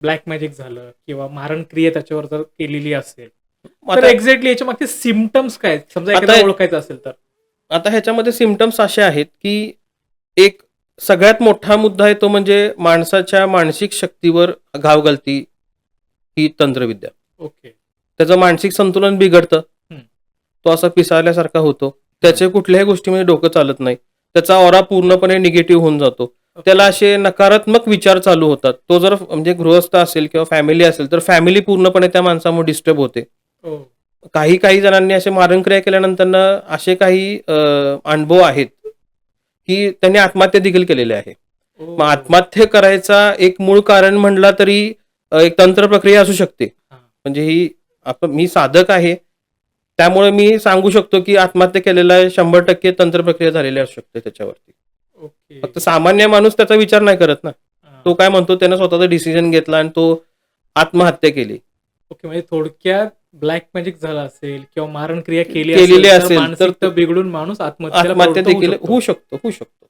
Black magic झालं किंवा मारण क्रिया त्याच्यावर जर केलेली असेल, तर आता एक्झॅक्टली याच्या मागचे सिम्पटम्स काय आहेत? समजा आता एखाद्याला ओळखायचं असेल तर? आता ह्याच्यामध्ये सिम्पटम्स असे आहेत, की एक सगळ्यात मोठा मुद्दा आहे तो म्हणजे माणसाच्या मानसिक शक्तीवर घाव घालती ही तंत्रविद्या. ओके. त्याचं मानसिक संतुलन बिघडतं. हं, तो असा पिसाळल्यासारखा होतो. हं. त्याचे कुठल्याही गोष्टीमध्ये डोकं चालत नाही. त्याचा ऑरा पूर्णपणे निगेटिव्ह होऊन जातो. त्याला ओके. असे नकारात्मक विचार चालू होतात. तो जर म्हणजे गृहस्थ असेल किंवा फॅमिली असेल, तर फॅमिली पूर्णपणे त्या माणसामुळे डिस्टर्ब होते. हो. काही काही जणांनी असे मारणक्रिया केल्यानंतर असे काही अनुभव आहेत, की त्यांनी आत्महत्या देखील केलेल्या आहे. मग ओह! आत्महत्या करायचा एक मूळ कारण म्हटला तरी एक तंत्र प्रक्रिया असू शकते. हां. म्हणजे ही मी साधक आहे. त्यामुळे मी सांगू शकतो, की आत्महत्या केलेला 100% तंत्रप्रक्रिया झालेली असू शकते त्याच्यावरती. ओके. फक्त सामान्य माणूस त्याचा विचार नाही करत ना. हां. तो काय म्हणतो त्यानं स्वतःचा डिसिजन घेतला आणि तो आत्महत्या केली. ओके. म्हणजे थोडक्यात ब्लॅक मॅजिक झालं असेल किंवा मारण क्रिया केली केलेली असेल, तर असेल तर मानसिकता बिघडून माणूस आत्महत्येला आत्महत्या प्रवृत्त होऊ देखील शकतो. होऊ शकतो, होऊ शकतो.